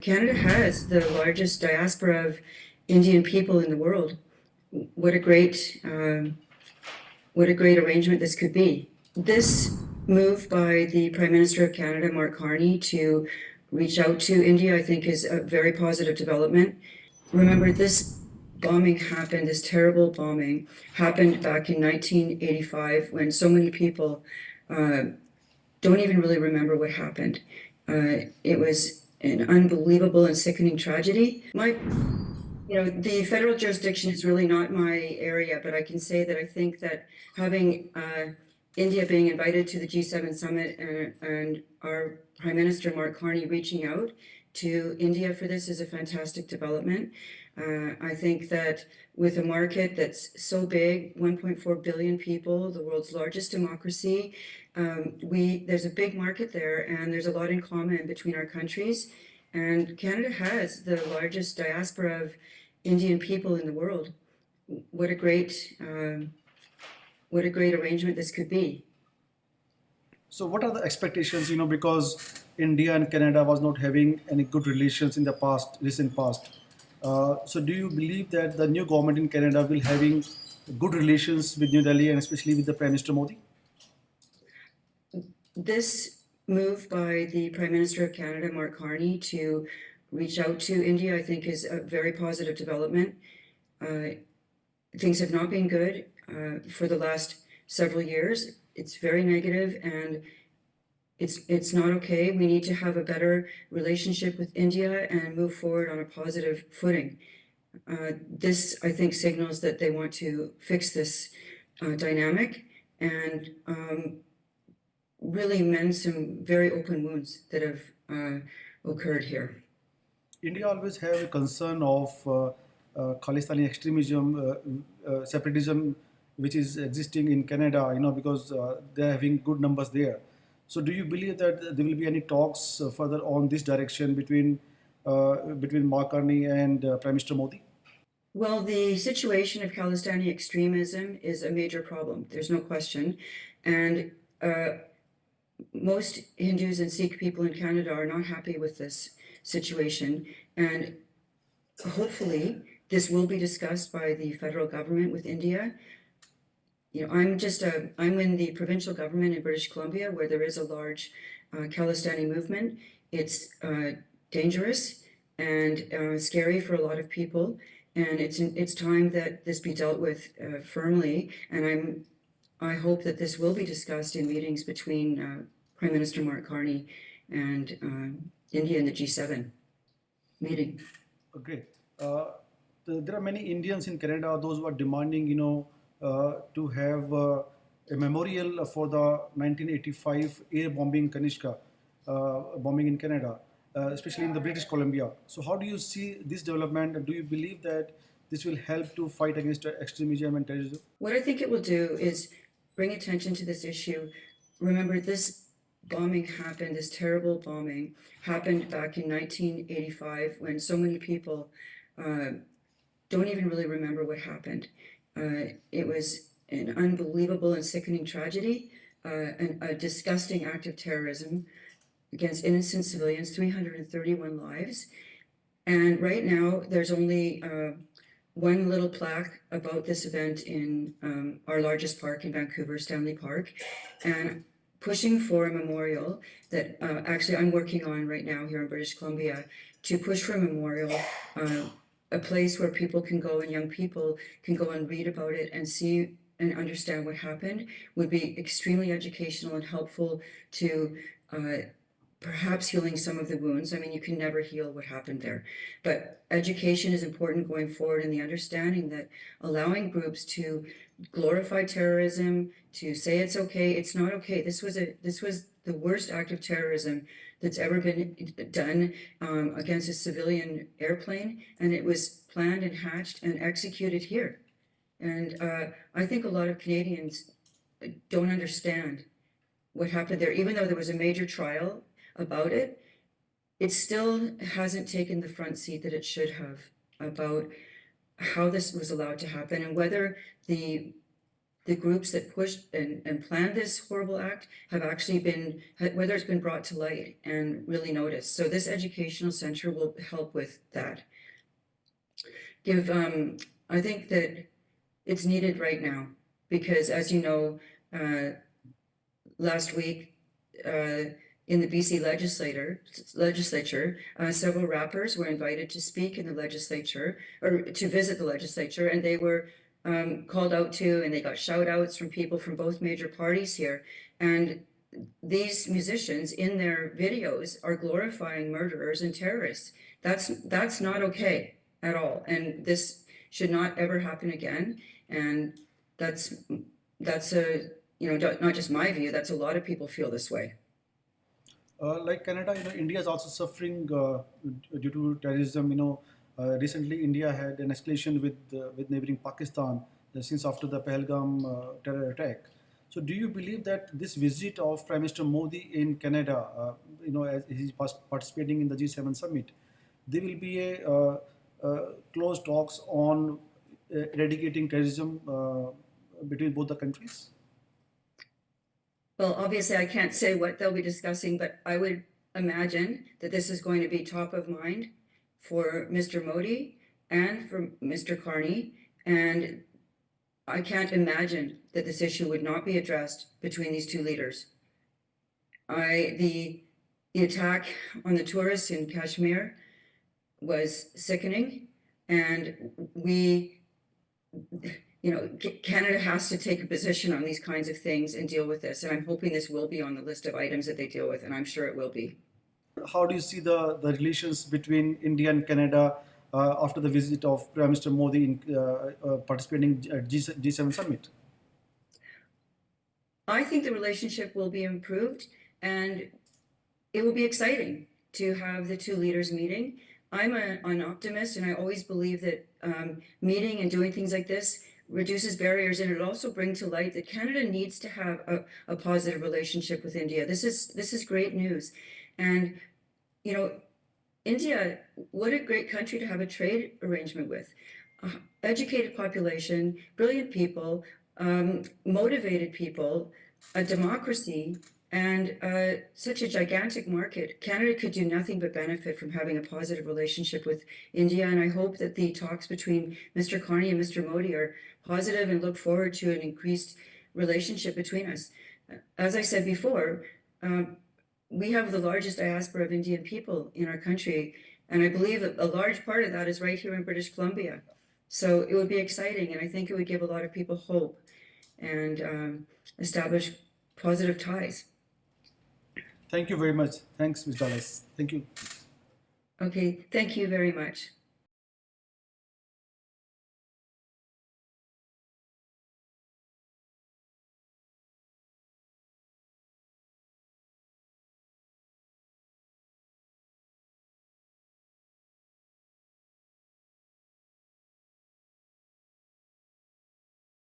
Canada has the largest diaspora of Indian people in the world. What a great, what a great arrangement this could be. This move by the Prime Minister of Canada, Mark Carney, to reach out to India, I think, is a very positive development. Remember, this bombing happened, this terrible bombing happened back in 1985 when so many people don't even really remember what happened. It was an unbelievable and sickening tragedy. The federal jurisdiction is really not my area, but I can say that I think that having India being invited to the G7 summit and our Prime Minister Mark Carney reaching out to India for this is a fantastic development. I think that with a market that's so big, 1.4 billion people, the world's largest democracy, there's a big market there, and there's a lot in common between our countries. And Canada has the largest diaspora of Indian people in the world. What a great, what a great arrangement this could be. So what are the expectations, because India and Canada was not having any good relations in the recent past. So do you believe that the new government in Canada will having good relations with New Delhi and especially with the Prime Minister Modi? This move by the Prime Minister of Canada, Mark Carney, to reach out to India, I think, is a very positive development. Things have not been good for the last several years. It's very negative, and it's not okay. We need to have a better relationship with India and move forward on a positive footing. This, I think, signals that they want to fix this dynamic and really mend some very open wounds that have occurred here. India always have a concern of Khalistani extremism, separatism, which is existing in Canada, because they're having good numbers there. So do you believe that there will be any talks further on this direction between Mark Carney and Prime Minister Modi? Well, the situation of Khalistani extremism is a major problem. There's no question. And most Hindus and Sikh people in Canada are not happy with this situation. And hopefully this will be discussed by the federal government with India. I'm in the provincial government in British Columbia, where there is a large Khalistani movement. It's dangerous and scary for a lot of people. And it's time that this be dealt with firmly. And I hope that this will be discussed in meetings between Prime Minister Mark Carney and India in the G7 meeting. Great. There are many Indians in Canada, those who are demanding, to have a memorial for the 1985 air bombing Kanishka bombing in Canada, especially in the British Columbia. So how do you see this development, and do you believe that this will help to fight against extremism and terrorism? What I think it will do is bring attention to this issue. Remember, this bombing happened, this terrible bombing happened back in 1985 when so many people don't even really remember what happened. It was an unbelievable and sickening tragedy, a disgusting act of terrorism against innocent civilians, 331 lives. And right now, there's only one little plaque about this event in our largest park in Vancouver, Stanley Park, and pushing for a memorial that actually I'm working on right now here in British Columbia to push for a memorial, a place where people can go and young people can go and read about it and see and understand what happened would be extremely educational and helpful to perhaps healing some of the wounds. I mean, you can never heal what happened there, but education is important going forward, and the understanding that allowing groups to glorify terrorism, to say it's okay, it's not okay. This was the worst act of terrorism that's ever been done against a civilian airplane, and it was planned and hatched and executed here. And I think a lot of Canadians don't understand what happened there. Even though there was a major trial about it, it still hasn't taken the front seat that it should have about how this was allowed to happen and whether the the groups that pushed and planned this horrible act have actually been, whether it's been brought to light and really noticed. So this educational center will help with that. I think that it's needed right now because, as you know, last week in the BC legislature, several rappers were invited to speak in the legislature or to visit the legislature, and they were called out to, and they got shout outs from people from both major parties here. And these musicians in their videos are glorifying murderers and terrorists. That's not okay at all. And this should not ever happen again. And that's a, not just my view, that's a lot of people feel this way. Like Canada, India is also suffering due to terrorism. Recently India had an escalation with neighboring Pakistan since after the Pahalgam terror attack. So, do you believe that this visit of Prime Minister Modi in Canada, as he's participating in the G7 summit, there will be a close talks on eradicating terrorism between both the countries? Well, obviously, I can't say what they'll be discussing, but I would imagine that this is going to be top of mind for Mr. Modi and for Mr. Carney. And I can't imagine that this issue would not be addressed between these two leaders. The attack on the tourists in Kashmir was sickening, and Canada has to take a position on these kinds of things and deal with this. And I'm hoping this will be on the list of items that they deal with, and I'm sure it will be. How do you see the relations between India and Canada after the visit of Prime Minister Modi in participating at G7 summit? I think the relationship will be improved, and it will be exciting to have the two leaders meeting. I'm an optimist, and I always believe that meeting and doing things like this reduces barriers, and it also brings to light that Canada needs to have a positive relationship with India. This is great news. And India, what a great country to have a trade arrangement with. Educated population, brilliant people, motivated people, a democracy, and such a gigantic market. Canada could do nothing but benefit from having a positive relationship with India, and I hope that the talks between Mr. Carney and Mr. Modi are positive and look forward to an increased relationship between us. As I said before, we have the largest diaspora of Indian people in our country, and I believe that a large part of that is right here in British Columbia. So it would be exciting, and I think it would give a lot of people hope and establish positive ties. Thank you very much. Thanks, Ms. Dallas. Thank you. Okay, thank you very much.